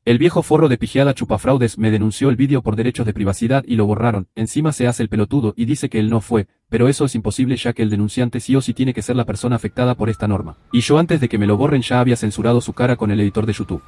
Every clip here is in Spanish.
El viejo forro de pijada chupafraudes me denunció el vídeo por derechos de privacidad y lo borraron. Encima se hace el pelotudo y dice que él no fue, pero eso es imposible ya que el denunciante sí o sí tiene que ser la persona afectada por esta norma. Y yo antes de que me lo borren ya había censurado su cara con el editor de YouTube.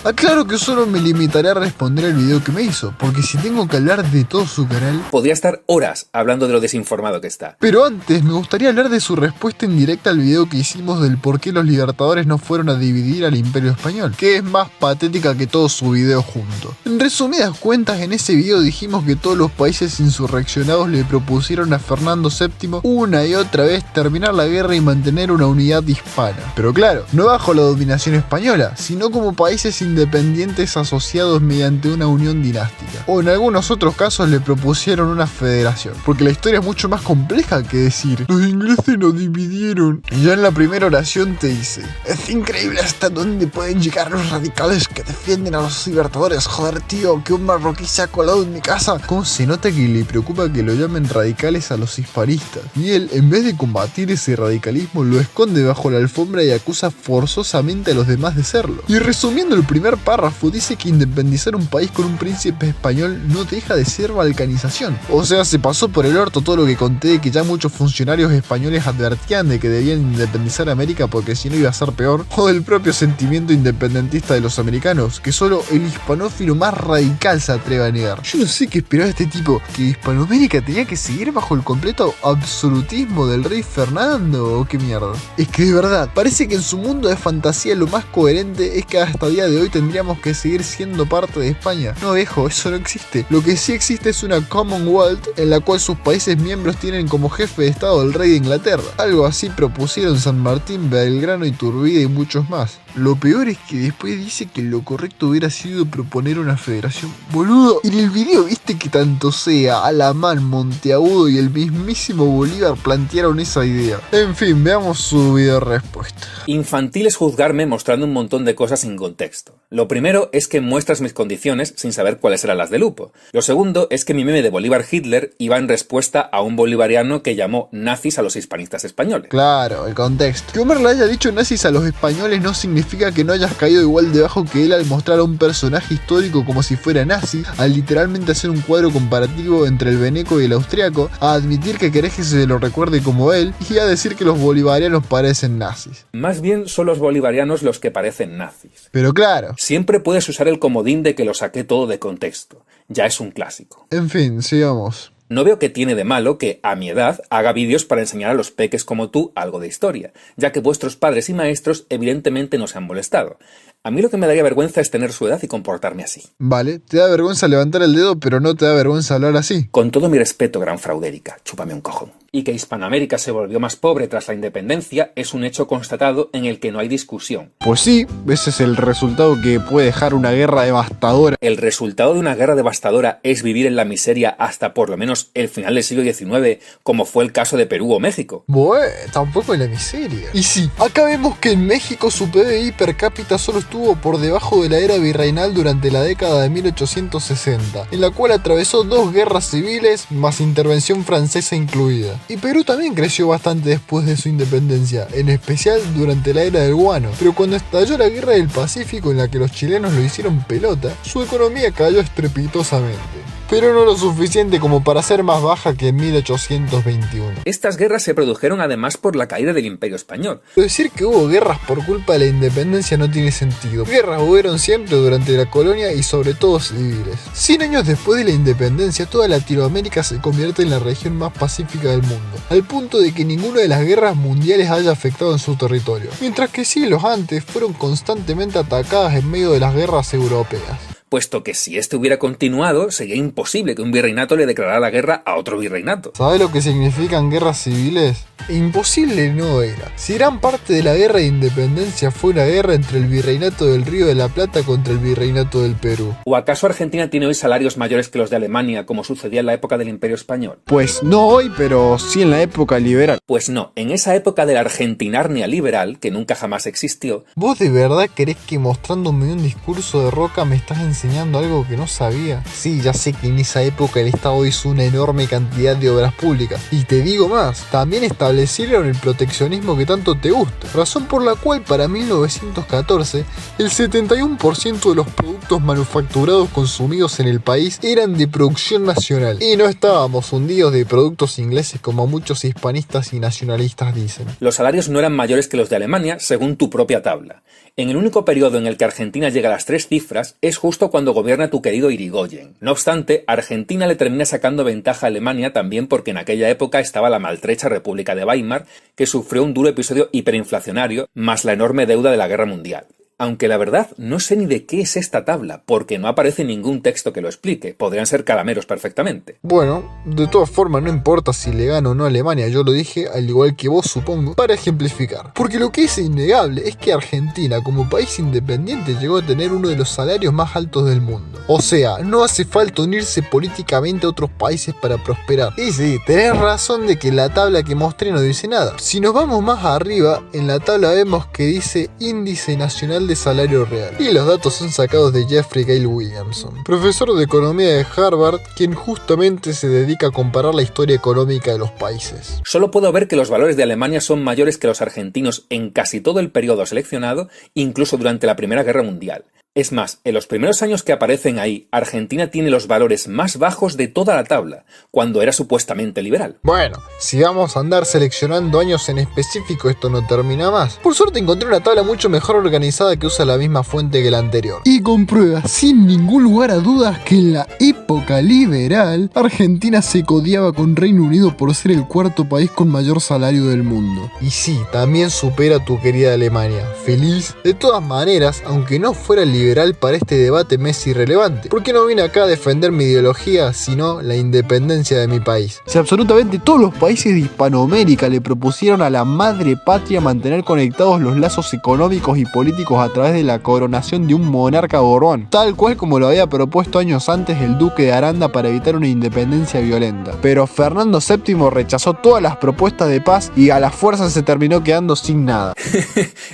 Aclaro que solo me limitaré a responder el video que me hizo, porque si tengo que hablar de todo su canal... Podría estar horas hablando de lo desinformado que está. Pero antes me gustaría hablar de su respuesta en directa al video que hicimos del por qué los libertadores no fueron a dividir al Imperio Español, que es más patética que todo su video junto. En resumidas cuentas, en ese video dijimos que todos los países insurreccionados le propusieron a Fernando VII una y otra vez terminar la guerra y mantener una unidad hispana. Pero claro, no bajo la dominación española, sino como países independientes asociados mediante una unión dinástica. O en algunos otros casos le propusieron una federación, porque la historia es mucho más compleja que decir los ingleses nos dividieron. Y ya en la primera oración te dice: es increíble hasta dónde pueden llegar los radicales que defienden a los libertadores. Joder tío, que un marroquí se ha colado en mi casa. ¿Cómo se nota que le preocupa que lo llamen radicales a los hispanistas? Y él, en vez de combatir ese radicalismo, lo esconde bajo la alfombra y acusa forzosamente a los demás de serlo. Y resumiendo el primer párrafo, dice que independizar un país con un príncipe español no deja de ser balcanización. O sea, se pasó por el orto todo lo que conté de que ya muchos funcionarios españoles advertían de que debían independizar América porque si no iba a ser peor, o del propio sentimiento independentista de los americanos, que solo el hispanófilo más radical se atreve a negar. Yo no sé qué esperaba este tipo, que Hispanoamérica tenía que seguir bajo el completo absolutismo del rey Fernando, o qué mierda. Es que de verdad, parece que en su mundo de fantasía lo más coherente es que hasta día de hoy tendríamos que seguir siendo parte de España. No viejo, eso no existe. Lo que sí existe es una Commonwealth en la cual sus países miembros tienen como jefe de estado el rey de Inglaterra. Algo así propusieron San Martín, Belgrano, Iturbide y muchos más. Lo peor es que después dice que lo correcto hubiera sido proponer una federación. Boludo, en el video viste que tanto Sea, Alamán, Monteagudo y el mismísimo Bolívar plantearon esa idea. En fin, veamos su video respuesta. Infantil es juzgarme mostrando un montón de cosas sin contexto. Lo primero es que muestras mis condiciones sin saber cuáles eran las de Lupo. Lo segundo es que mi meme de Bolívar Hitler iba en respuesta a un bolivariano que llamó nazis a los hispanistas españoles. Claro, el contexto. Que Homer le haya dicho nazis a los españoles no significa que no hayas caído igual debajo que él al mostrar a un personaje histórico como si fuera nazi, al literalmente hacer un cuadro comparativo entre el veneco y el austriaco, a admitir que querés que se lo recuerde como él y a decir que los bolivarianos parecen nazis. Más bien son los bolivarianos los que parecen nazis. Pero claro. Siempre puedes usar el comodín de que lo saqué todo de contexto. Ya es un clásico. En fin, sigamos. No veo que tiene de malo que, a mi edad, haga vídeos para enseñar a los peques como tú algo de historia, ya que vuestros padres y maestros evidentemente no se han molestado. A mí lo que me daría vergüenza es tener su edad y comportarme así. Vale, te da vergüenza levantar el dedo, pero no te da vergüenza hablar así. Con todo mi respeto, gran fraudérica, chúpame un cojón. Y que Hispanoamérica se volvió más pobre tras la independencia es un hecho constatado en el que no hay discusión. Pues sí, ese es el resultado que puede dejar una guerra devastadora. El resultado de una guerra devastadora es vivir en la miseria hasta por lo menos el final del siglo XIX, como fue el caso de Perú o México. Bueno, tampoco en la miseria. Y sí, acá vemos que en México su PBI per cápita solo estuvo por debajo de la era virreinal durante la década de 1860, en la cual atravesó 2 guerras civiles más intervención francesa incluida. Y Perú también creció bastante después de su independencia, en especial durante la era del guano. Pero cuando estalló la guerra del Pacífico en la que los chilenos lo hicieron pelota, su economía cayó estrepitosamente. Pero no lo suficiente como para ser más baja que en 1821. Estas guerras se produjeron además por la caída del Imperio Español. Pero decir que hubo guerras por culpa de la independencia no tiene sentido. Guerras hubieron siempre durante la colonia y sobre todo civiles. 100 años después de la independencia, toda Latinoamérica se convierte en la región más pacífica del mundo, al punto de que ninguna de las guerras mundiales haya afectado en su territorio, mientras que siglos antes fueron constantemente atacadas en medio de las guerras europeas. Puesto que si este hubiera continuado, sería imposible que un virreinato le declarara la guerra a otro virreinato. ¿Sabes lo que significan guerras civiles? Imposible no era. Si gran parte de la guerra de independencia fue una guerra entre el virreinato del Río de la Plata contra el virreinato del Perú. ¿O acaso Argentina tiene hoy salarios mayores que los de Alemania, como sucedía en la época del Imperio Español? Pues no hoy, pero sí en la época liberal. Pues no, en esa época del argentinarnia liberal, que nunca jamás existió. ¿Vos de verdad querés que mostrándome un discurso de Roca me estás enseñando enseñando algo que no sabía? Sí, ya sé que en esa época el Estado hizo una enorme cantidad de obras públicas. Y te digo más, también establecieron el proteccionismo que tanto te gusta. Razón por la cual para 1914 el 71% de los productos manufacturados consumidos en el país eran de producción nacional. Y no estábamos hundidos de productos ingleses como muchos hispanistas y nacionalistas dicen. Los salarios no eran mayores que los de Alemania, según tu propia tabla. En el único periodo en el que Argentina llega a las 3 cifras es justo cuando gobierna tu querido Irigoyen. No obstante, Argentina le termina sacando ventaja a Alemania también porque en aquella época estaba la maltrecha República de Weimar, que sufrió un duro episodio hiperinflacionario, más la enorme deuda de la Guerra Mundial. Aunque la verdad no sé ni de qué es esta tabla, porque no aparece ningún texto que lo explique, podrían ser calameros perfectamente. Bueno, de todas formas no importa si le gana o no a Alemania, yo lo dije al igual que vos supongo, para ejemplificar. Porque lo que es innegable es que Argentina como país independiente llegó a tener uno de los salarios más altos del mundo. O sea, no hace falta unirse políticamente a otros países para prosperar. Y sí, tenés razón de que la tabla que mostré no dice nada. Si nos vamos más arriba, en la tabla vemos que dice Índice Nacional de Salario Real. Y los datos son sacados de Jeffrey Gale Williamson, profesor de economía de Harvard, quien justamente se dedica a comparar la historia económica de los países. Solo puedo ver que los valores de Alemania son mayores que los argentinos en casi todo el periodo seleccionado, incluso durante la Primera Guerra Mundial. Es más, en los primeros años que aparecen ahí, Argentina tiene los valores más bajos de toda la tabla, cuando era supuestamente liberal. Bueno, si vamos a andar seleccionando años en específico, esto no termina más. Por suerte encontré una tabla mucho mejor organizada que usa la misma fuente que la anterior. Y comprueba sin ningún lugar a dudas que en la época liberal, Argentina se codeaba con Reino Unido por ser el cuarto país con mayor salario del mundo. Y sí, también supera a tu querida Alemania. Feliz. De todas maneras, aunque no fuera liberal para este debate me es irrelevante, porque no vine acá a defender mi ideología, sino la independencia de mi país. Si absolutamente todos los países de Hispanoamérica le propusieron a la madre patria mantener conectados los lazos económicos y políticos a través de la coronación de un monarca Borbón, tal cual como lo había propuesto años antes el duque de Aranda para evitar una independencia violenta. Pero Fernando VII rechazó todas las propuestas de paz y a la fuerza se terminó quedando sin nada.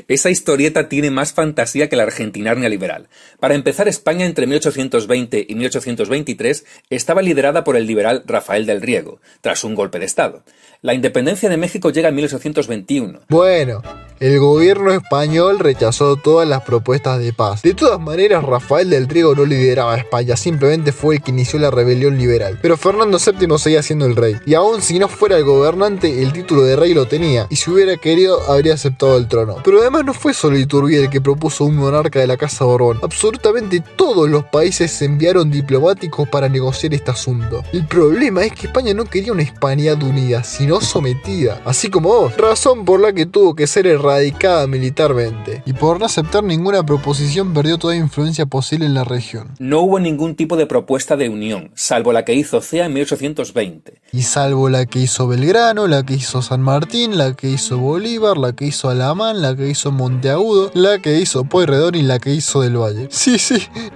Esa historieta tiene más fantasía que la argentina neoliberal. Para empezar, España entre 1820 y 1823 estaba liderada por el liberal Rafael del Riego, tras un golpe de Estado. La independencia de México llega en 1821. Bueno, el gobierno español rechazó todas las propuestas de paz. De todas maneras, Rafael del Riego no lideraba a España, simplemente fue el que inició la rebelión liberal. Pero Fernando VII seguía siendo el rey, y aun si no fuera el gobernante, el título de rey lo tenía, y si hubiera querido, habría aceptado el trono. Pero además no fue solo Iturbide el que propuso un monarca de la casa Borbón. Absolutamente todos los países enviaron diplomáticos para negociar este asunto. El problema es que España no quería una Hispanidad unida, sino sometida, así como vos, razón por la que tuvo que ser erradicada militarmente. Y por no aceptar ninguna proposición perdió toda influencia posible en la región. No hubo ningún tipo de propuesta de unión, salvo la que hizo Cea en 1820. Y salvo la que hizo Belgrano, la que hizo San Martín, la que hizo Bolívar, la que hizo Alamán, la que hizo Monteagudo, la que hizo Pueyrredón y la que hizo Del Valle. Sí,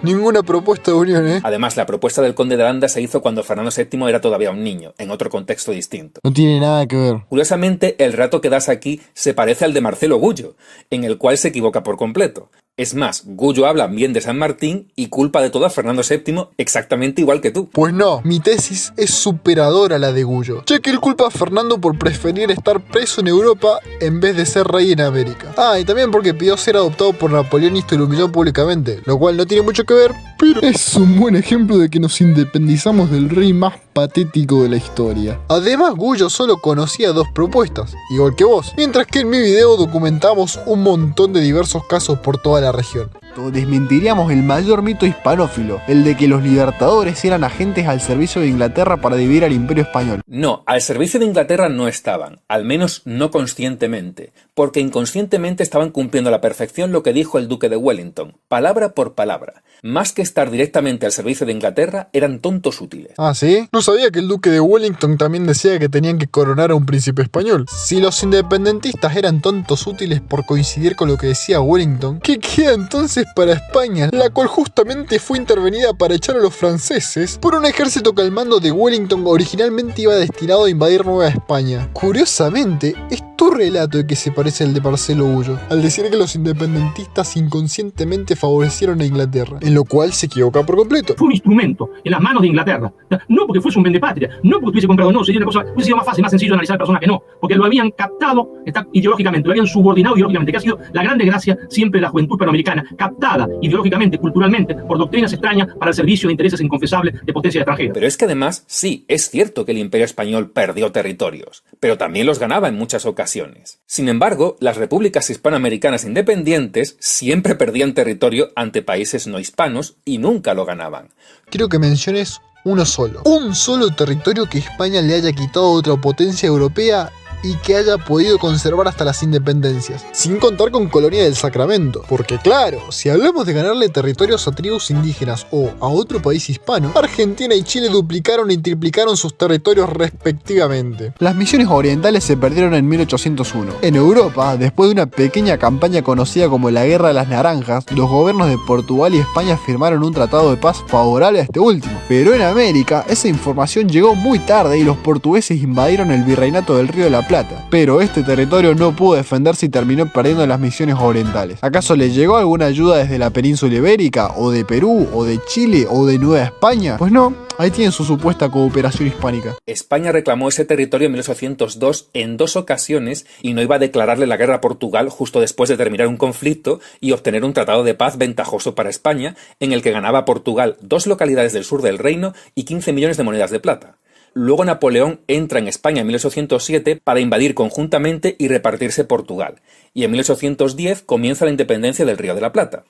ninguna propuesta de unión, ¿eh? Además, la propuesta del conde de Aranda se hizo cuando Fernando VII era todavía un niño, en otro contexto distinto. No tiene nada que ver. Curiosamente, el relato que das aquí se parece al de Marcelo Gullo, en el cual se equivoca por completo. Es más, Gullo habla bien de San Martín y culpa de todo a Fernando VII exactamente igual que tú. Pues no, mi tesis es superadora a la de Gullo, ya que él culpa a Fernando por preferir estar preso en Europa en vez de ser rey en América. Ah, y también porque pidió ser adoptado por Napoleón y esto lo humilló públicamente, lo cual no tiene mucho que ver, pero es un buen ejemplo de que nos independizamos del rey más patético de la historia. Además, Gullo solo conocía dos propuestas, igual que vos, mientras que en mi video documentamos un montón de diversos casos por toda la región. Desmentiríamos el mayor mito hispanófilo, el de que los libertadores eran agentes al servicio de Inglaterra para dividir al Imperio Español. No, al servicio de Inglaterra no estaban, al menos no conscientemente, porque inconscientemente estaban cumpliendo a la perfección lo que dijo el duque de Wellington, palabra por palabra. Más que estar directamente al servicio de Inglaterra, eran tontos útiles. ¿Ah, sí? No sabía que el duque de Wellington también decía que tenían que coronar a un príncipe español. Si los independentistas eran tontos útiles por coincidir con lo que decía Wellington, ¿qué queda entonces para España, la cual justamente fue intervenida para echar a los franceses por un ejército que al mando de Wellington originalmente iba destinado a invadir Nueva España? Curiosamente, tu relato de que se parece al de Marcelo Ullo, al decir que los independentistas inconscientemente favorecieron a Inglaterra, en lo cual se equivoca por completo. Fue un instrumento en las manos de Inglaterra. No porque fuese un vendepatria, no porque tuviese comprado, no, sería una cosa, hubiese sido más fácil, más sencillo analizar personas que no, porque lo habían captado ideológicamente, lo habían subordinado ideológicamente, que ha sido la gran desgracia siempre de la juventud hispanoamericana, captada ideológicamente, culturalmente, por doctrinas extrañas para el servicio de intereses inconfesables de potencias extranjeras. Pero es que además, sí, es cierto que el Imperio Español perdió territorios, pero también los ganaba en muchas ocasiones. Sin embargo, las repúblicas hispanoamericanas independientes siempre perdían territorio ante países no hispanos y nunca lo ganaban. Quiero que menciones uno solo. Un solo territorio que España le haya quitado a otra potencia europea y que haya podido conservar hasta las independencias, sin contar con Colonia del Sacramento. Porque claro, si hablamos de ganarle territorios a tribus indígenas o a otro país hispano, Argentina y Chile duplicaron y triplicaron sus territorios respectivamente. Las misiones orientales se perdieron en 1801. En Europa, después de una pequeña campaña conocida como la Guerra de las Naranjas, los gobiernos de Portugal y España firmaron un tratado de paz favorable a este último. Pero en América, esa información llegó muy tarde y los portugueses invadieron el virreinato del Río de la Plata, pero este territorio no pudo defenderse y terminó perdiendo las misiones orientales. ¿Acaso le llegó alguna ayuda desde la península ibérica, o de Perú, o de Chile, o de Nueva España? Pues no, ahí tienen su supuesta cooperación hispánica. España reclamó ese territorio en 1802 en 2 ocasiones y no iba a declararle la guerra a Portugal justo después de terminar un conflicto y obtener un tratado de paz ventajoso para España, en el que ganaba Portugal 2 localidades del sur del reino y 15 millones de monedas de plata. Luego Napoleón entra en España en 1807 para invadir conjuntamente y repartirse Portugal, y en 1810 comienza la independencia del Río de la Plata.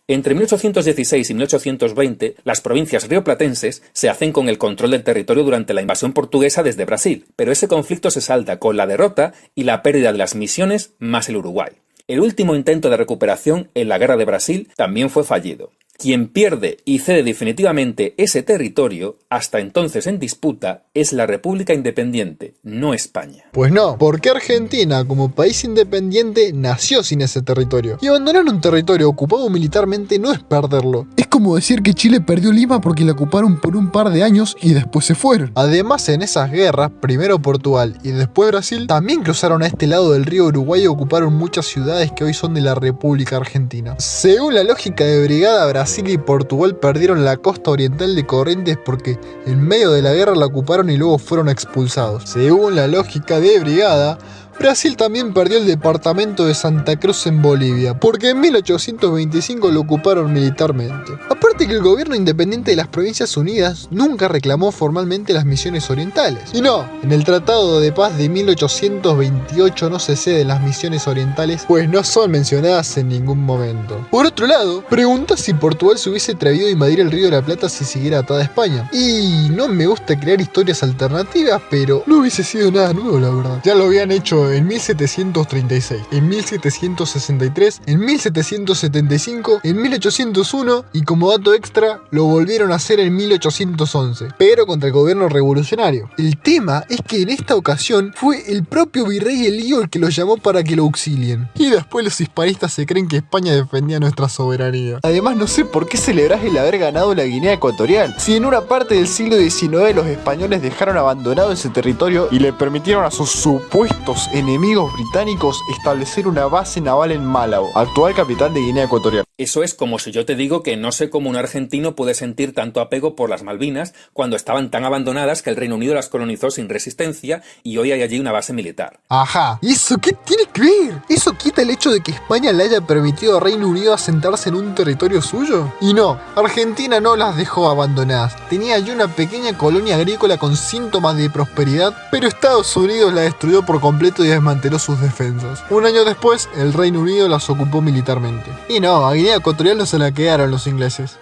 Entre 1816 y 1820, las provincias rioplatenses se hacen con el control del territorio durante la invasión portuguesa desde Brasil, pero ese conflicto se salda con la derrota y la pérdida de las misiones más el Uruguay. El último intento de recuperación en la Guerra de Brasil también fue fallido. Quien pierde y cede definitivamente ese territorio, hasta entonces en disputa, es la República Independiente, no España. Pues no, porque Argentina, como país independiente, nació sin ese territorio. Y abandonar un territorio ocupado militarmente no es perderlo. Es como decir que Chile perdió Lima porque la ocuparon por un par de años y después se fueron. Además, en esas guerras, primero Portugal y después Brasil, también cruzaron a este lado del río Uruguay y ocuparon muchas ciudades que hoy son de la República Argentina. Según la lógica de Brigada, Brasil y Portugal perdieron la costa oriental de Corrientes porque en medio de la guerra la ocuparon y luego fueron expulsados. Según la lógica de Brigada, Brasil también perdió el departamento de Santa Cruz en Bolivia, porque en 1825 lo ocuparon militarmente. Aparte que el gobierno independiente de las Provincias Unidas nunca reclamó formalmente las misiones orientales. Y no, en el Tratado de Paz de 1828 no se ceden las misiones orientales, pues no son mencionadas en ningún momento. Por otro lado, pregunta si Portugal se hubiese atrevido a invadir el Río de la Plata si siguiera atada a España. Y no me gusta crear historias alternativas, pero no hubiese sido nada nuevo, la verdad. Ya lo habían hecho en 1736, en 1763, en 1775, en 1801 y como dato extra lo volvieron a hacer en 1811, pero contra el gobierno revolucionario. El tema es que en esta ocasión fue el propio virrey Elío el que los llamó para que lo auxilien. Y después los hispanistas se creen que España defendía nuestra soberanía. Además no sé por qué celebrás el haber ganado la Guinea Ecuatorial, si en una parte del siglo XIX los españoles dejaron abandonado ese territorio y le permitieron a sus supuestos enemigos británicos establecer una base naval en Malabo, actual capital de Guinea Ecuatorial. Eso es como si yo te digo que no sé cómo un argentino puede sentir tanto apego por las Malvinas cuando estaban tan abandonadas que el Reino Unido las colonizó sin resistencia y hoy hay allí una base militar. Ajá, ¿y eso qué tiene que ver? ¿Eso quita el hecho de que España le haya permitido al Reino Unido asentarse en un territorio suyo? Y no, Argentina no las dejó abandonadas. Tenía allí una pequeña colonia agrícola con síntomas de prosperidad, pero Estados Unidos la destruyó por completo y desmanteló sus defensas. Un año después, el Reino Unido las ocupó militarmente. Y no, a Guinea Ecuatorial no se la quedaron los ingleses.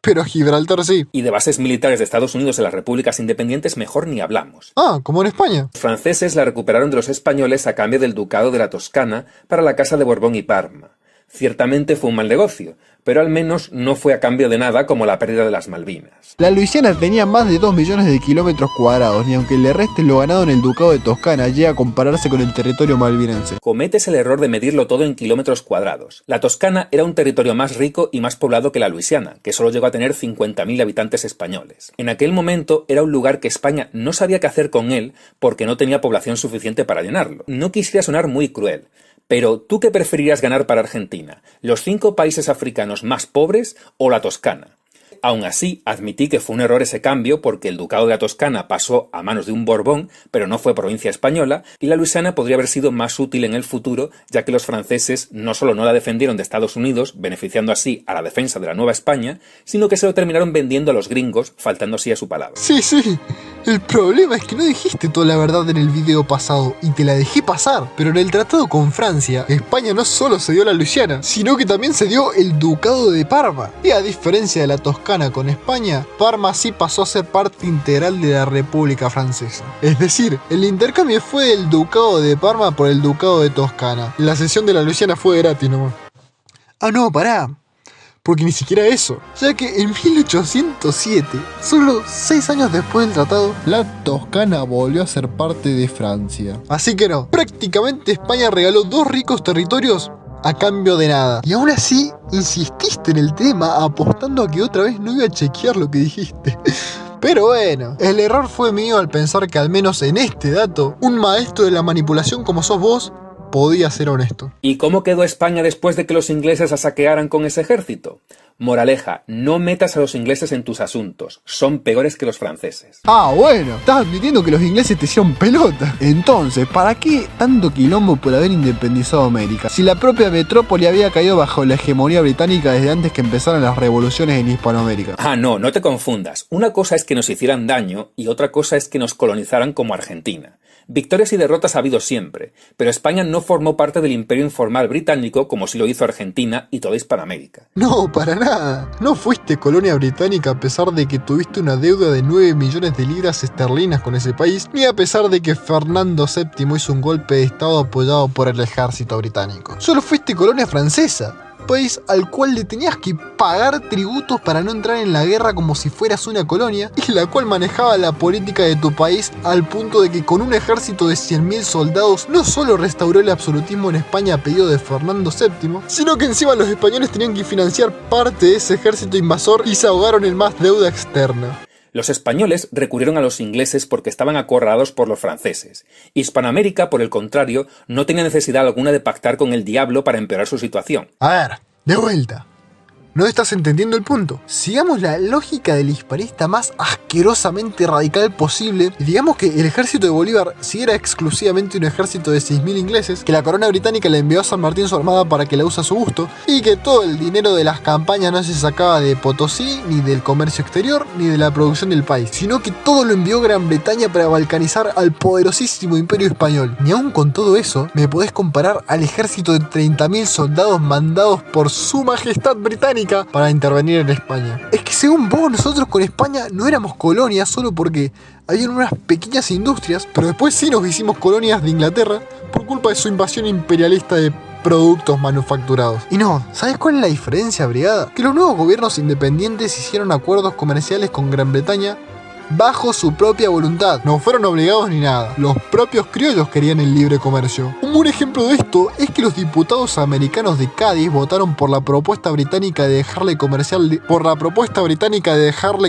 Pero a Gibraltar sí. Y de bases militares de Estados Unidos en las repúblicas independientes mejor ni hablamos. Ah, como en España. Los franceses la recuperaron de los españoles a cambio del ducado de la Toscana para la Casa de Borbón y Parma. Ciertamente fue un mal negocio, pero al menos no fue a cambio de nada como la pérdida de las Malvinas. La Luisiana tenía más de 2 millones de kilómetros cuadrados, ni aunque le reste lo ganado en el Ducado de Toscana llega a compararse con el territorio malvinense. Cometes el error de medirlo todo en kilómetros cuadrados. La Toscana era un territorio más rico y más poblado que la Luisiana, que solo llegó a tener 50.000 habitantes españoles. En aquel momento era un lugar que España no sabía qué hacer con él porque no tenía población suficiente para llenarlo. No quisiera sonar muy cruel, pero ¿tú qué preferirías ganar para Argentina? ¿Los 5 países africanos más pobres o la Toscana? Aún así, admití que fue un error ese cambio porque el Ducado de la Toscana pasó a manos de un Borbón, pero no fue provincia española, y la Luisiana podría haber sido más útil en el futuro, ya que los franceses no solo no la defendieron de Estados Unidos, beneficiando así a la defensa de la Nueva España, sino que se lo terminaron vendiendo a los gringos, faltando así a su palabra. Sí, el problema es que no dijiste toda la verdad en el video pasado, y te la dejé pasar. Pero en el tratado con Francia, España no solo se dio la Luisiana, sino que también se dio el Ducado de Parma. Y a diferencia de la Toscana con España, Parma sí pasó a ser parte integral de la República Francesa. Es decir, el intercambio fue del Ducado de Parma por el Ducado de Toscana. La cesión de la Luisiana fue gratis nomás. Ah no, pará. Porque ni siquiera eso, ya que en 1807, solo 6 años después del tratado, la Toscana volvió a ser parte de Francia. Así que no, prácticamente España regaló 2 ricos territorios a cambio de nada. Y aún así, insististe en el tema apostando a que otra vez no iba a chequear lo que dijiste. Pero bueno, el error fue mío al pensar que al menos en este dato, un maestro de la manipulación como sos vos, podía ser honesto. ¿Y cómo quedó España después de que los ingleses la saquearan con ese ejército? Moraleja, no metas a los ingleses en tus asuntos, son peores que los franceses. Ah, bueno, estás admitiendo que los ingleses te hicieron pelota. Entonces, ¿para qué tanto quilombo por haber independizado América? Si la propia metrópoli había caído bajo la hegemonía británica desde antes que empezaran las revoluciones en Hispanoamérica. Ah, no te confundas. Una cosa es que nos hicieran daño y otra cosa es que nos colonizaran como Argentina. Victorias y derrotas ha habido siempre, pero España no formó parte del imperio informal británico como sí lo hizo Argentina y toda Hispanoamérica. No, para nada. No fuiste colonia británica a pesar de que tuviste una deuda de 9 millones de libras esterlinas con ese país, ni a pesar de que Fernando VII hizo un golpe de estado apoyado por el ejército británico. Solo fuiste colonia francesa, país al cual le tenías que pagar tributos para no entrar en la guerra como si fueras una colonia, y la cual manejaba la política de tu país al punto de que con un ejército de 100.000 soldados no solo restauró el absolutismo en España a pedido de Fernando VII, sino que encima los españoles tenían que financiar parte de ese ejército invasor y se ahogaron en más deuda externa. Los españoles recurrieron a los ingleses porque estaban acorralados por los franceses. Hispanoamérica, por el contrario, no tenía necesidad alguna de pactar con el diablo para empeorar su situación. A ver, de vuelta. ¿No estás entendiendo el punto? Sigamos la lógica del hispanista más asquerosamente radical posible y digamos que el ejército de Bolívar sí era exclusivamente un ejército de 6.000 ingleses, que la corona británica le envió a San Martín su armada para que la use a su gusto, y que todo el dinero de las campañas no se sacaba de Potosí, ni del comercio exterior, ni de la producción del país, sino que todo lo envió Gran Bretaña para balcanizar al poderosísimo imperio español. Ni aun con todo eso, me podés comparar al ejército de 30.000 soldados mandados por su majestad británica para intervenir en España. Es que según vos, nosotros con España no éramos colonias solo porque habían unas pequeñas industrias, pero después sí nos hicimos colonias de Inglaterra por culpa de su invasión imperialista de productos manufacturados. Y no, ¿sabes cuál es la diferencia, brigada? Que los nuevos gobiernos independientes hicieron acuerdos comerciales con Gran Bretaña bajo su propia voluntad. No fueron obligados ni nada. Los propios criollos querían el libre comercio. Un buen ejemplo de esto es que los diputados americanos de Cádiz votaron por la propuesta británica de dejarle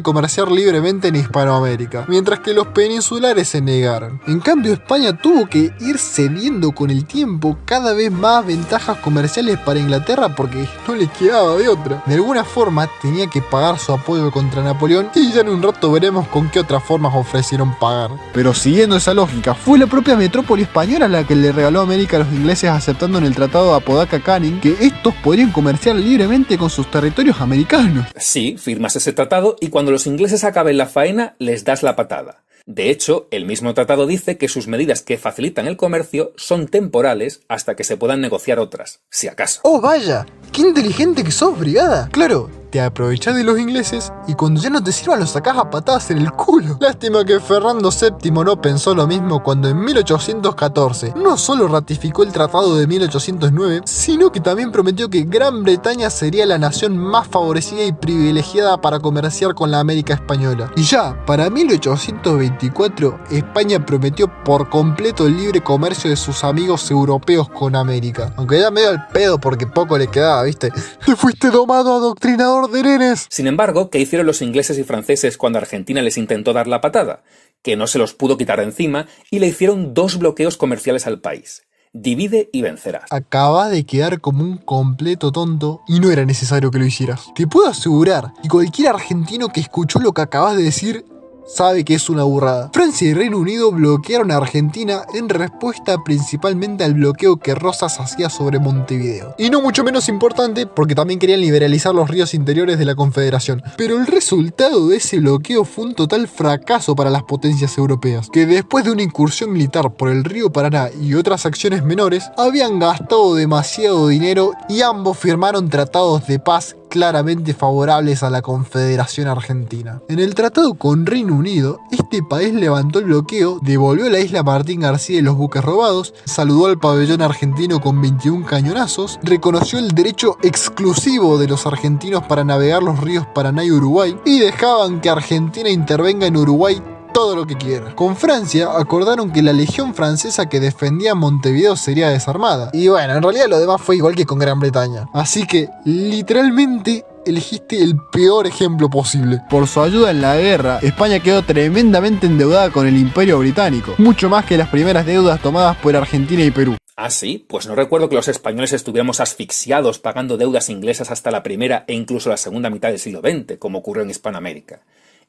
comerciar libremente en Hispanoamérica, mientras que los peninsulares se negaron. En cambio, España tuvo que ir cediendo con el tiempo cada vez más ventajas comerciales para Inglaterra porque no les quedaba de otra. De alguna forma tenía que pagar su apoyo contra Napoleón y ya en un rato veremos con qué otras formas ofrecieron pagar. Pero siguiendo esa lógica, fue la propia metrópoli española la que le regaló a América a los ingleses aceptando en el tratado de Apodaca-Canning que estos podrían comerciar libremente con sus territorios americanos. Sí, firmas ese tratado y cuando los ingleses acaben la faena les das la patada. De hecho, el mismo tratado dice que sus medidas que facilitan el comercio son temporales hasta que se puedan negociar otras, si acaso. ¡Oh, vaya! ¡Qué inteligente que sos, brigada! Claro, te aprovechás de los ingleses y cuando ya no te sirvan los sacás a patadas en el culo. Lástima que Fernando VII no pensó lo mismo cuando en 1814 no solo ratificó el Tratado de 1809, sino que también prometió que Gran Bretaña sería la nación más favorecida y privilegiada para comerciar con la América española. Y ya, para 1824, España prometió por completo el libre comercio de sus amigos europeos con América. Aunque ya medio al pedo porque poco le quedaba, ¿viste? ¡Te fuiste domado, adoctrinador de nenes! Sin embargo, ¿qué hicieron los ingleses y franceses cuando Argentina les intentó dar la patada? Que no se los pudo quitar de encima y le hicieron 2 bloqueos comerciales al país. Divide y vencerás. Acabas de quedar como un completo tonto y no era necesario que lo hicieras. Te puedo asegurar que cualquier argentino que escuchó lo que acabas de decir sabe que es una burrada. Francia y Reino Unido bloquearon a Argentina en respuesta principalmente al bloqueo que Rosas hacía sobre Montevideo. Y no mucho menos importante porque también querían liberalizar los ríos interiores de la Confederación. Pero el resultado de ese bloqueo fue un total fracaso para las potencias europeas, que después de una incursión militar por el río Paraná y otras acciones menores, habían gastado demasiado dinero y ambos firmaron tratados de paz claramente favorables a la Confederación Argentina. En el tratado con Reino Unido, este país levantó el bloqueo, devolvió la isla Martín García y los buques robados, saludó al pabellón argentino con 21 cañonazos, reconoció el derecho exclusivo de los argentinos para navegar los ríos Paraná y Uruguay, y dejaban que Argentina intervenga en Uruguay todo lo que quiera. Con Francia acordaron que la legión francesa que defendía Montevideo sería desarmada. Y bueno, en realidad lo demás fue igual que con Gran Bretaña. Así que, literalmente, elegiste el peor ejemplo posible. Por su ayuda en la guerra, España quedó tremendamente endeudada con el Imperio Británico. Mucho más que las primeras deudas tomadas por Argentina y Perú. ¿Ah, sí? Pues no recuerdo que los españoles estuviéramos asfixiados pagando deudas inglesas hasta la primera e incluso la segunda mitad del siglo XX, como ocurrió en Hispanoamérica.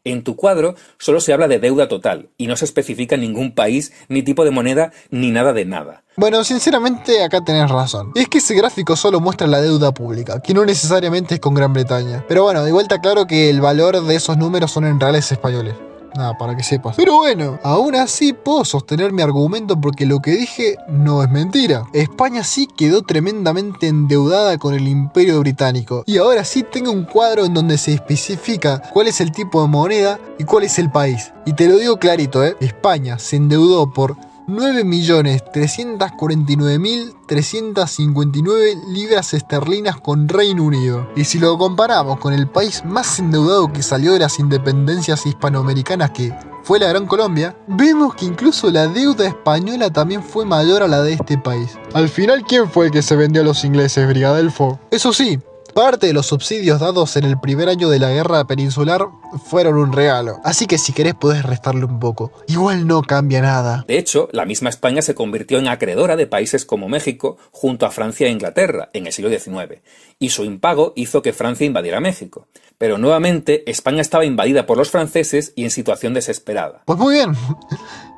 En tu cuadro solo se habla de deuda total y no se especifica ningún país, ni tipo de moneda, ni nada de nada. Bueno, sinceramente acá tenés razón. Es que ese gráfico solo muestra la deuda pública, que no necesariamente es con Gran Bretaña. Pero bueno, de vuelta claro que el valor de esos números son en reales españoles. Nada, para que sepas. Pero bueno, aún así puedo sostener mi argumento porque lo que dije no es mentira. España sí quedó tremendamente endeudada con el Imperio Británico. Y ahora sí tengo un cuadro en donde se especifica cuál es el tipo de moneda y cuál es el país. Y te lo digo clarito, España se endeudó por 9.349.359 libras esterlinas con Reino Unido. Y si lo comparamos con el país más endeudado que salió de las independencias hispanoamericanas, que fue la Gran Colombia, vemos que incluso la deuda española también fue mayor a la de este país. Al final, ¿quién fue el que se vendió a los ingleses, Brigadelfo? Eso sí, parte de los subsidios dados en el primer año de la guerra peninsular fueron un regalo, así que si querés podés restarle un poco. Igual no cambia nada. De hecho, la misma España se convirtió en acreedora de países como México junto a Francia e Inglaterra en el siglo XIX, y su impago hizo que Francia invadiera México. Pero nuevamente, España estaba invadida por los franceses y en situación desesperada. Pues muy bien.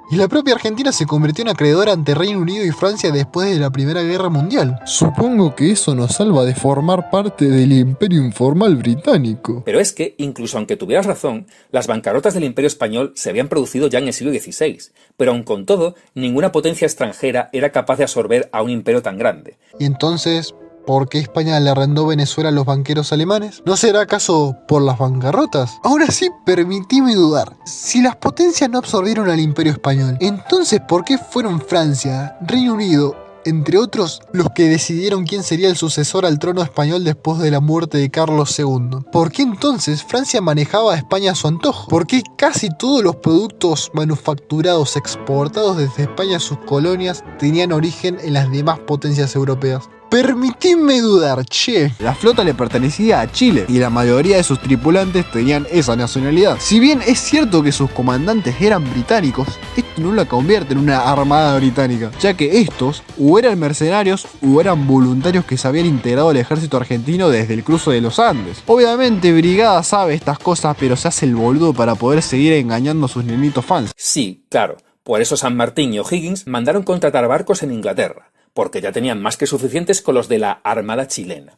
Y la propia Argentina se convirtió en acreedora ante Reino Unido y Francia después de la Primera Guerra Mundial. Supongo que eso nos salva de formar parte del imperio informal británico. Pero es que, incluso aunque tuvieras razón, las bancarrotas del Imperio Español se habían producido ya en el siglo XVI, pero aun con todo, ninguna potencia extranjera era capaz de absorber a un imperio tan grande. Y entonces, ¿por qué España le arrendó Venezuela a los banqueros alemanes? ¿No será acaso por las bancarrotas? Ahora sí, permitime dudar. Si las potencias no absorbieron al Imperio Español, entonces ¿por qué fueron Francia, Reino Unido, entre otros, los que decidieron quién sería el sucesor al trono español después de la muerte de Carlos II? ¿Por qué entonces Francia manejaba a España a su antojo? ¿Por qué casi todos los productos manufacturados exportados desde España a sus colonias tenían origen en las demás potencias europeas? Permitidme dudar, che. La flota le pertenecía a Chile y la mayoría de sus tripulantes tenían esa nacionalidad. Si bien es cierto que sus comandantes eran británicos, esto no la convierte en una armada británica, ya que estos o eran mercenarios o eran voluntarios que se habían integrado al ejército argentino desde el cruce de los Andes. Obviamente Brigada sabe estas cosas, pero se hace el boludo para poder seguir engañando a sus nenitos fans. Sí, claro. Por eso San Martín y O'Higgins mandaron contratar barcos en Inglaterra, porque ya tenían más que suficientes con los de la Armada chilena.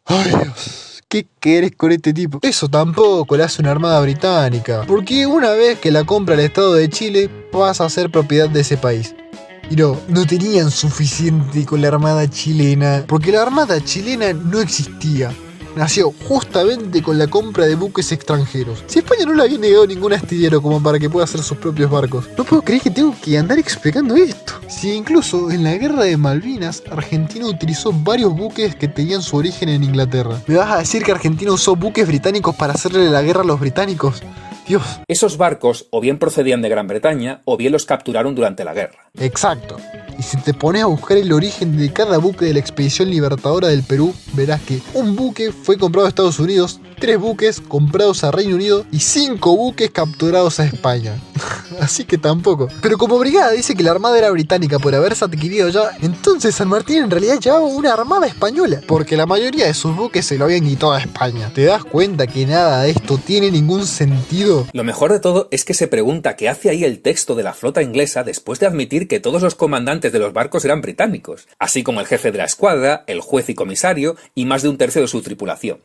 Ay Dios, ¿qué querés con este tipo? Eso tampoco le hace una armada británica, porque una vez que la compra el Estado de Chile pasa a ser propiedad de ese país. Y no tenían suficiente con la armada chilena, porque la armada chilena no existía. nació justamente con la compra de buques extranjeros. Si España no le había negado ningún astillero como para que pueda hacer sus propios barcos, no puedo creer que tengo que andar explicando esto. Si incluso en la guerra de Malvinas, Argentina utilizó varios buques que tenían su origen en Inglaterra. ¿Me vas a decir que Argentina usó buques británicos para hacerle la guerra a los británicos? Dios. Esos barcos o bien procedían de Gran Bretaña o bien los capturaron durante la guerra. Exacto. Y si te pones a buscar el origen de cada buque de la expedición libertadora del Perú, verás que un buque fue comprado a Estados Unidos, 3 buques comprados a Reino Unido y 5 buques capturados a España. Así que tampoco. Pero como Brigada dice que la armada era británica por haberse adquirido ya, entonces San Martín en realidad llevaba una armada española, porque la mayoría de sus buques se lo habían quitado a España. ¿Te das cuenta que nada de esto tiene ningún sentido? Lo mejor de todo es que se pregunta qué hace ahí el texto de la flota inglesa después de admitir que todos los comandantes de los barcos eran británicos, así como el jefe de la escuadra, el juez y comisario y más de un tercio de su tripulación.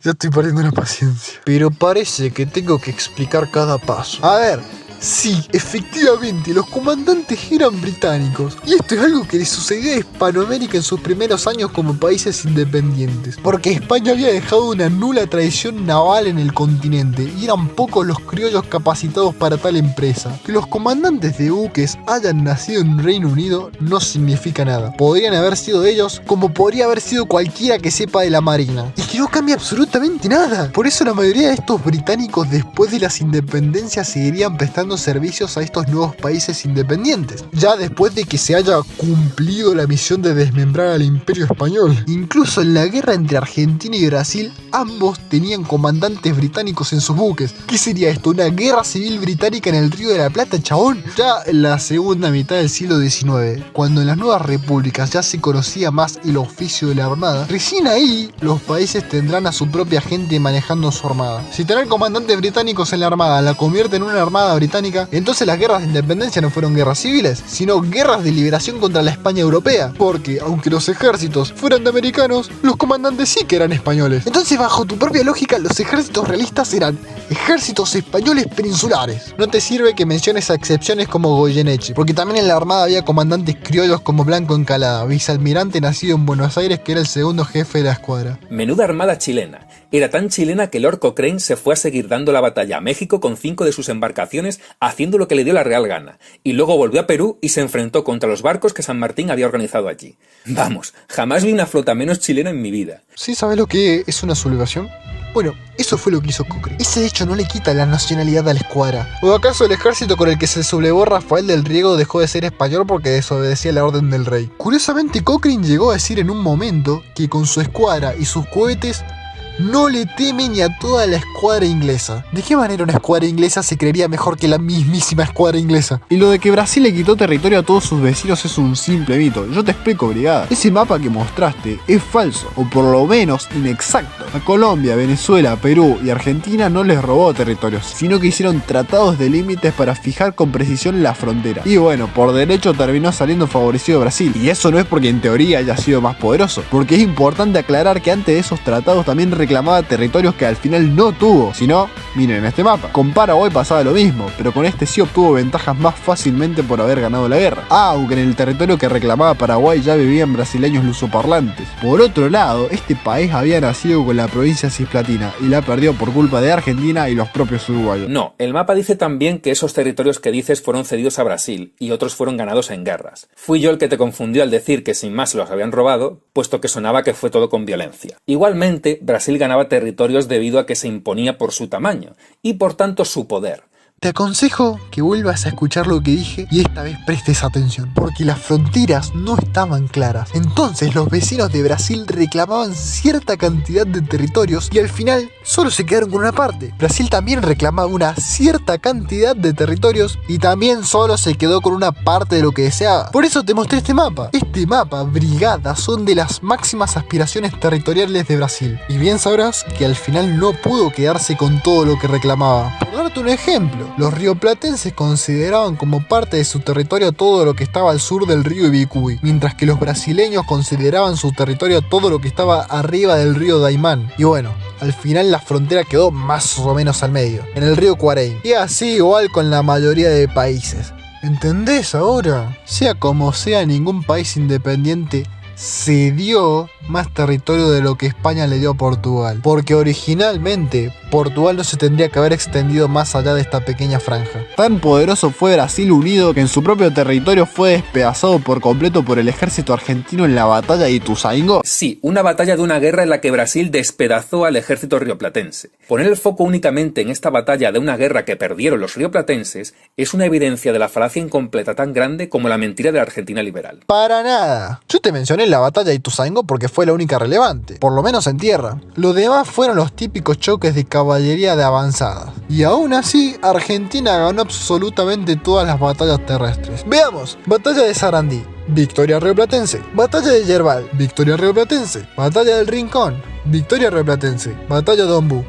Ya estoy perdiendo la paciencia. Pero parece que tengo que explicar cada paso. A ver, sí, efectivamente, los comandantes eran británicos. Y esto es algo que le sucedió a Hispanoamérica en sus primeros años como países independientes. Porque España había dejado una nula tradición naval en el continente y eran pocos los criollos capacitados para tal empresa. Que los comandantes de buques hayan nacido en Reino Unido no significa nada. Podrían haber sido ellos como podría haber sido cualquiera que sepa de la marina. Y que no cambia absolutamente nada. Por eso la mayoría de estos británicos después de las independencias seguirían prestando servicios a estos nuevos países independientes, ya después de que se haya cumplido la misión de desmembrar al Imperio Español. Incluso en la guerra entre Argentina y Brasil, ambos tenían comandantes británicos en sus buques. ¿Qué sería esto? ¿Una guerra civil británica en el Río de la Plata, chabón? Ya en la segunda mitad del siglo XIX, cuando en las nuevas repúblicas ya se conocía más el oficio de la armada, recién ahí los países tendrán a su propia gente manejando su armada. Si tener comandantes británicos en la armada la convierte en una armada británica, entonces las guerras de independencia no fueron guerras civiles, sino guerras de liberación contra la España europea, porque aunque los ejércitos fueran de americanos, los comandantes sí que eran españoles. Entonces, bajo tu propia lógica, los ejércitos realistas eran ejércitos españoles peninsulares. No te sirve que menciones a excepciones como Goyeneche, porque también en la armada había comandantes criollos como Blanco Encalada, vicealmirante nacido en Buenos Aires, que era el segundo jefe de la escuadra. Menuda armada chilena. Era tan chilena que Lord Cochrane se fue a seguir dando la batalla a México con 5 de sus embarcaciones haciendo lo que le dio la real gana, y luego volvió a Perú y se enfrentó contra los barcos que San Martín había organizado allí. Vamos, jamás vi una flota menos chilena en mi vida. ¿Sí sabes lo que es una sublevación? Bueno, eso fue lo que hizo Cochrane. Ese hecho no le quita la nacionalidad a la escuadra. ¿O acaso el ejército con el que se sublevó Rafael del Riego dejó de ser español porque desobedecía la orden del rey? Curiosamente, Cochrane llegó a decir en un momento que con su escuadra y sus cohetes no le teme ni a toda la escuadra inglesa. ¿De qué manera una escuadra inglesa se creería mejor que la mismísima escuadra inglesa? Y lo de que Brasil le quitó territorio a todos sus vecinos es un simple mito. Yo te explico, Brigada. Ese mapa que mostraste es falso, o por lo menos inexacto. A Colombia, Venezuela, Perú y Argentina no les robó territorios, sino que hicieron tratados de límites para fijar con precisión la frontera. Y bueno, por derecho terminó saliendo favorecido Brasil. Y eso no es porque en teoría haya sido más poderoso, porque es importante aclarar que antes de esos tratados también reclamaba territorios que al final no tuvo. Si no, miren este mapa. Con Paraguay pasaba lo mismo, pero con este sí obtuvo ventajas más fácilmente por haber ganado la guerra. Aunque en el territorio que reclamaba Paraguay ya vivían brasileños lusoparlantes. Por otro lado, este país había nacido con la provincia cisplatina y la perdió por culpa de Argentina y los propios uruguayos. No, el mapa dice también que esos territorios que dices fueron cedidos a Brasil y otros fueron ganados en guerras. Fui yo el que te confundió al decir que sin más se los habían robado, puesto que sonaba que fue todo con violencia. Igualmente, Brasil ganaba territorios debido a que se imponía por su tamaño y por tanto su poder. Te aconsejo que vuelvas a escuchar lo que dije y esta vez prestes atención, porque las fronteras no estaban claras. Entonces los vecinos de Brasil reclamaban cierta cantidad de territorios y al final solo se quedaron con una parte. Brasil también reclamaba una cierta cantidad de territorios y también solo se quedó con una parte de lo que deseaba. Por eso te mostré este mapa. Este mapa, Brigada, son de las máximas aspiraciones territoriales de Brasil. Y bien sabrás que al final no pudo quedarse con todo lo que reclamaba. Por darte un ejemplo, los rioplatenses consideraban como parte de su territorio todo lo que estaba al sur del río Ibicuy, mientras que los brasileños consideraban su territorio todo lo que estaba arriba del río Daimán. Y bueno, al final la frontera quedó más o menos al medio, en el río Cuarey. Y así igual con la mayoría de países. ¿Entendés ahora? Sea como sea, ningún país independiente cedió más territorio de lo que España le dio a Portugal, porque originalmente Portugal no se tendría que haber extendido más allá de esta pequeña franja. Tan poderoso fue Brasil unido que en su propio territorio fue despedazado por completo por el ejército argentino en la batalla de Ituzaingó. Sí, una batalla de una guerra en la que Brasil despedazó al ejército rioplatense. Poner el foco únicamente en esta batalla de una guerra que perdieron los rioplatenses es una evidencia de la falacia incompleta tan grande como la mentira de la Argentina liberal. Para nada. Yo te mencioné la batalla de Ituzaingó porque fue la única relevante, por lo menos en tierra. Lo demás fueron los típicos choques de caballería de avanzada. Y aún así, Argentina ganó absolutamente todas las batallas terrestres. Veamos, batalla de Sarandí, victoria rioplatense. Batalla de Yerbal, victoria rioplatense. Batalla del Rincón, victoria rioplatense. Batalla de Ombú,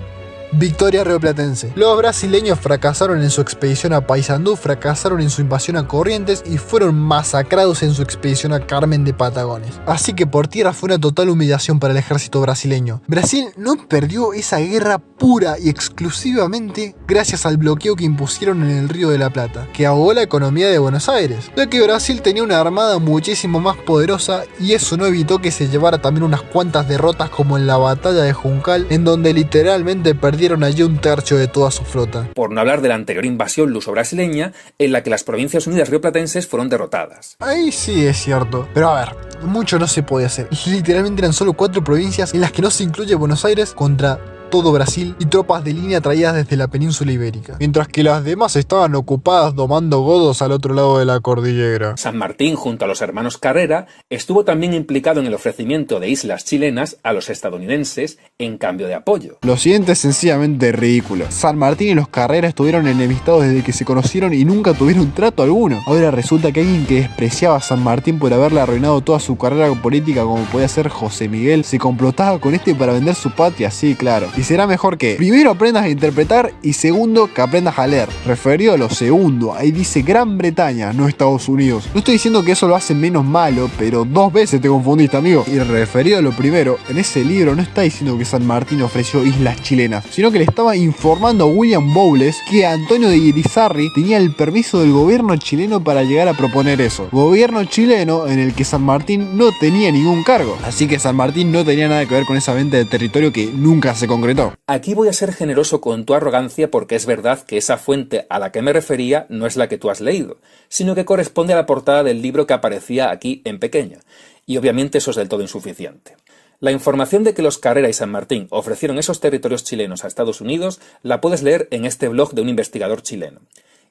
victoria rioplatense. Los brasileños fracasaron en su expedición a Paysandú, fracasaron en su invasión a Corrientes y fueron masacrados en su expedición a Carmen de Patagones. Así que por tierra fue una total humillación para el ejército brasileño. Brasil no perdió esa guerra pura y exclusivamente gracias al bloqueo que impusieron en el Río de la Plata, que ahogó la economía de Buenos Aires, ya que Brasil tenía una armada muchísimo más poderosa y eso no evitó que se llevara también unas cuantas derrotas como en la batalla de Juncal, en donde literalmente perdieron allí un tercio de toda su flota. Por no hablar de la anterior invasión luso-brasileña, en la que las Provincias Unidas rioplatenses fueron derrotadas. Ahí sí es cierto, pero a ver, mucho no se podía hacer. Literalmente eran solo 4 provincias en las que no se incluye Buenos Aires contra todo Brasil y tropas de línea traídas desde la península ibérica, mientras que las demás estaban ocupadas domando godos al otro lado de la cordillera. San Martín, junto a los hermanos Carrera, estuvo también implicado en el ofrecimiento de islas chilenas a los estadounidenses en cambio de apoyo. Lo siguiente es sencillamente ridículo. San Martín y los Carrera estuvieron enemistados desde que se conocieron y nunca tuvieron trato alguno. Ahora resulta que alguien que despreciaba a San Martín por haberle arruinado toda su carrera política como podía ser José Miguel, se complotaba con este para vender su patria, sí, claro. Y será mejor que primero aprendas a interpretar y segundo que aprendas a leer. Referido a lo segundo, ahí dice Gran Bretaña, no Estados Unidos. No estoy diciendo que eso lo hace menos malo, pero 2 veces te confundiste, amigo. Y referido a lo primero, en ese libro no está diciendo que San Martín ofreció islas chilenas, sino que le estaba informando a William Bowles que Antonio de Irizarry tenía el permiso del gobierno chileno para llegar a proponer eso. Gobierno chileno en el que San Martín no tenía ningún cargo. Así que San Martín no tenía nada que ver con esa venta de territorio que nunca se concretó. Aquí voy a ser generoso con tu arrogancia porque es verdad que esa fuente a la que me refería no es la que tú has leído, sino que corresponde a la portada del libro que aparecía aquí en pequeño, y obviamente eso es del todo insuficiente. La información de que los Carrera y San Martín ofrecieron esos territorios chilenos a Estados Unidos la puedes leer en este blog de un investigador chileno.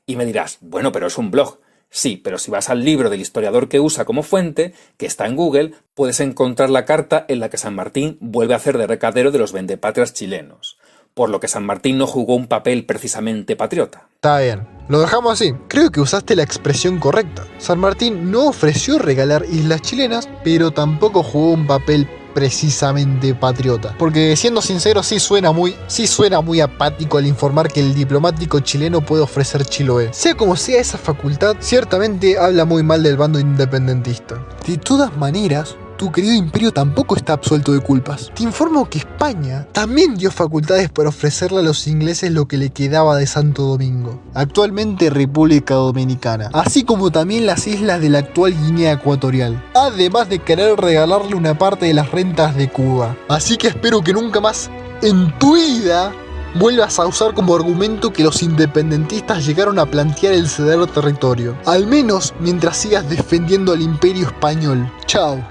Y me dirás, bueno, pero es un blog. Sí, pero si vas al libro del historiador que usa como fuente, que está en Google, puedes encontrar la carta en la que San Martín vuelve a hacer de recadero de los vendepatrias chilenos, por lo que San Martín no jugó un papel precisamente patriota. Está bien, lo dejamos así. Creo que usaste la expresión correcta. San Martín no ofreció regalar islas chilenas, pero tampoco jugó un papel precisamente patriota. Porque siendo sincero, sí suena muy apático al informar que el diplomático chileno puede ofrecer Chiloé. Sea como sea esa facultad, ciertamente habla muy mal del bando independentista. De todas maneras, tu querido imperio tampoco está absuelto de culpas. Te informo que España también dio facultades para ofrecerle a los ingleses lo que le quedaba de Santo Domingo, actualmente República Dominicana, así como también las islas de la actual Guinea Ecuatorial, además de querer regalarle una parte de las rentas de Cuba. Así que espero que nunca más en tu vida vuelvas a usar como argumento que los independentistas llegaron a plantear el ceder territorio, al menos mientras sigas defendiendo al imperio español. Chao.